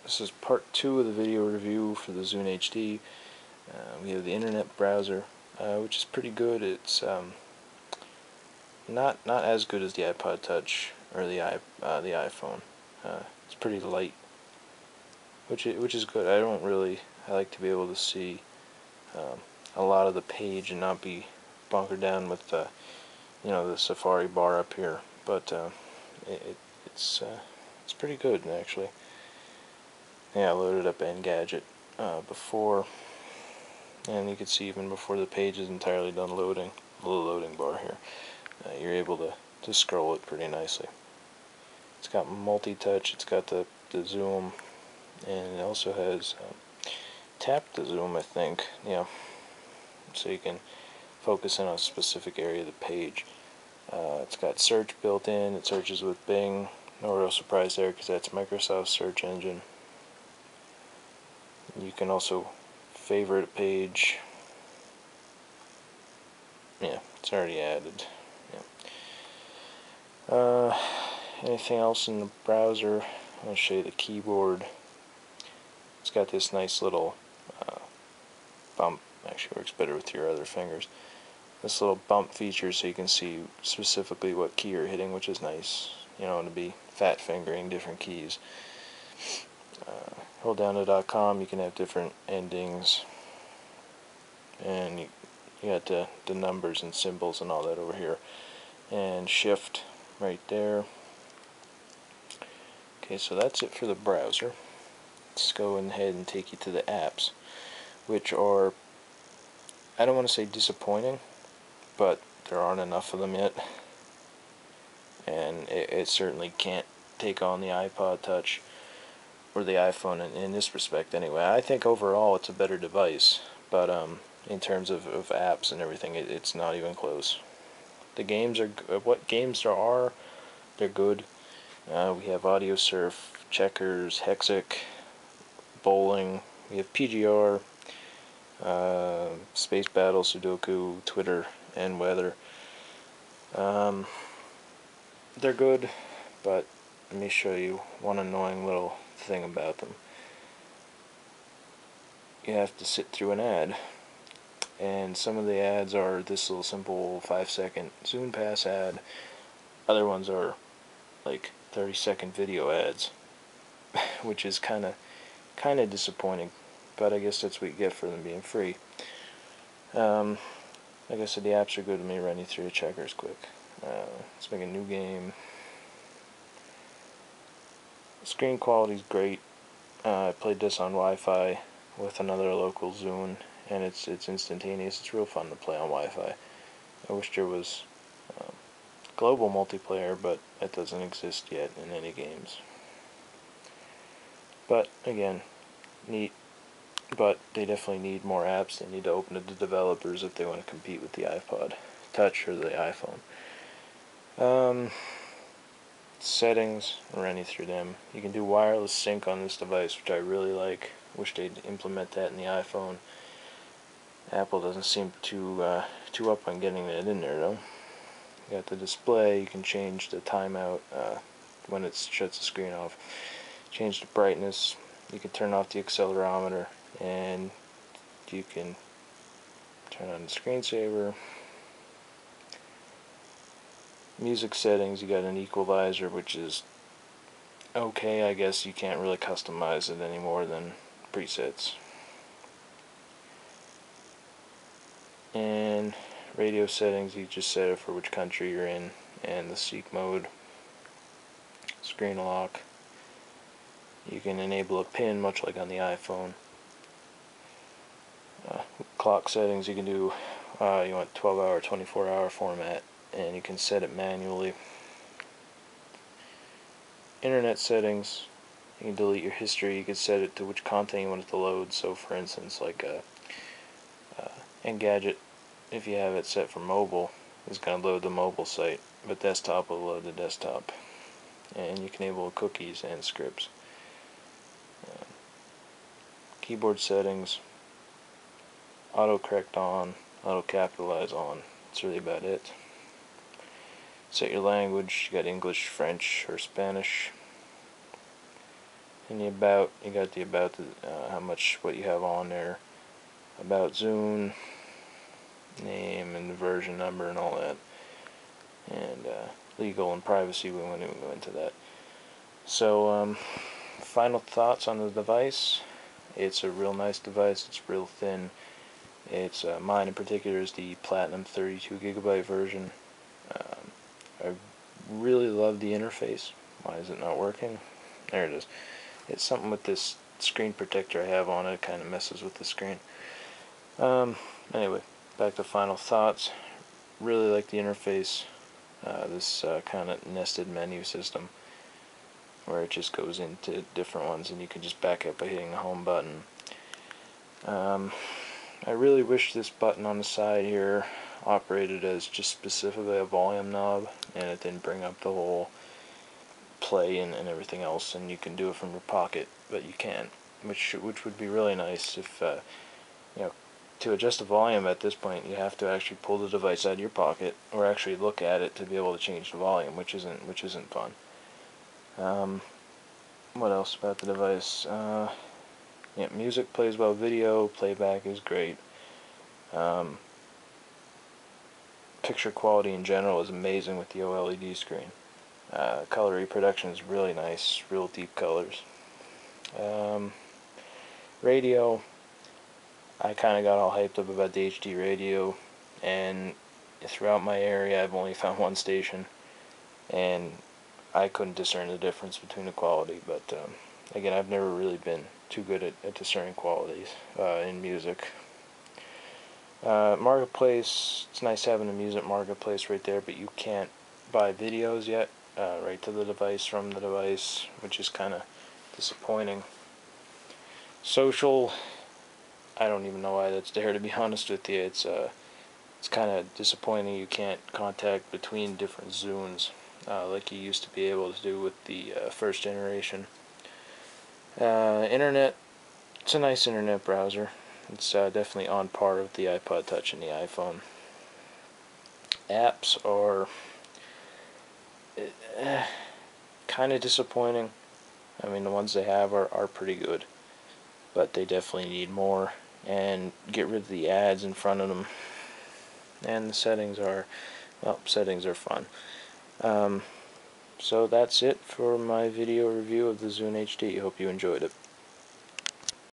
This is part 2 of the video review for the Zune HD. We have the internet browser, which is pretty good. It's not as good as the iPod Touch or the iPhone. It's pretty light, which is good. I like to be able to see a lot of the page and not be bunkered down with the Safari bar up here. But it's pretty good actually. Yeah, I loaded up Engadget before, and you can see even before the page is entirely done loading, the little loading bar here, you're able to scroll it pretty nicely. It's got multi-touch, it's got the zoom, and it also has tap to zoom, I think, yeah, so you can focus in on a specific area of the page. It's got search built in, it searches with Bing, no real surprise there because that's Microsoft's search engine. You can also favorite a page. Yeah, it's already added. Yeah. Anything else in the browser? I'm going to show you the keyboard. It's got this nice little bump. Actually works better with your other fingers. This little bump feature so you can see specifically what key you're hitting, which is nice. You don't want to be fat fingering different keys. Hold down to .com, you can have different endings, and you got the numbers and symbols and all that over here, and shift right there. Okay, so that's it for the browser. Let's go ahead and take you to the apps, which are, I don't want to say disappointing, but there aren't enough of them yet, and it certainly can't take on the iPod Touch or the iPhone in this respect anyway. I think overall it's a better device, but in terms of apps and everything, it's not even close. The games are, what games there are, they're good. We have Audio Surf, Checkers, Hexic, Bowling, we have PGR, Space Battle, Sudoku, Twitter, and Weather. They're good, but let me show you one annoying little thing about them. You have to sit through an ad, and some of the ads are this little simple 5-second Zune Pass ad. Other ones are like 30-second video ads, which is kind of disappointing, but I guess that's what you get for them being free. Like I said, the apps are good. Let me run you through the Checkers quick. Let's make a new game. Screen quality is great. I played this on Wi-Fi with another local Zune, and it's instantaneous. It's real fun to play on Wi-Fi. I wish there was global multiplayer, but that doesn't exist yet in any games. But again, neat. But they definitely need more apps. They need to open it to developers if they want to compete with the iPod Touch or the iPhone. Settings, I'm running through them. You can do wireless sync on this device, which I really like. Wish they'd implement that in the iPhone. Apple doesn't seem too up on getting that in there though. You got the display. You can change the timeout when it shuts the screen off. Change the brightness. You can turn off the accelerometer, and you can turn on the screensaver. Music settings, you got an equalizer, which is okay. I guess you can't really customize it any more than presets. And radio settings, you just set it for which country you're in, and the seek mode. Screen lock. You can enable a pin, much like on the iPhone. Clock settings, you can do, you want 12-hour, 24-hour format, and you can set it manually. Internet settings, you can delete your history. You can set it to which content you want it to load. So for instance, like Engadget, if you have it set for mobile, is going to load the mobile site, but desktop will load the desktop. And you can enable cookies and scripts. Keyboard settings, autocorrect on, auto capitalize on. That's really about it. Set your language. You got English, French, or Spanish. In the about, you got the about, how much, what you have on there, about Zune, name and the version number and all that, and legal and privacy. We won't even go into that. So final thoughts on the device. It's a real nice device. It's real thin. It's mine in particular is the Platinum 32GB version. I really love the interface. Why is it not working? There it is. It's something with this screen protector I have on it. It kind of messes with the screen. Anyway, back to final thoughts. Really like the interface. This kind of nested menu system where it just goes into different ones and you can just back up by hitting the home button. I really wish this button on the side here operated as just specifically a volume knob and it didn't bring up the whole play and everything else, and you can do it from your pocket, but you can't, which would be really nice. If you know, to adjust the volume at this point you have to actually pull the device out of your pocket or actually look at it to be able to change the volume, which isn't fun. What else about the device? Yeah, music plays well, video playback is great. Picture quality in general is amazing with the OLED screen. Color reproduction is really nice, real deep colors. Radio, I kind of got all hyped up about the HD radio, and throughout my area I've only found one station, and I couldn't discern the difference between the quality, but again, I've never really been too good at discerning qualities in music. Marketplace, it's nice having a music marketplace right there, but you can't buy videos yet right to the device from the device, which is kind of disappointing. Social, I don't even know why that's there, to be honest with you. It's kind of disappointing you can't contact between different Zunes like you used to be able to do with the first generation. Internet, it's a nice internet browser. It's definitely on par with the iPod Touch and the iPhone. Apps are kind of disappointing. I mean, the ones they have are pretty good, but they definitely need more, and get rid of the ads in front of them. And the settings are, well, settings are fun. So that's it for my video review of the Zune HD. Hope you enjoyed it.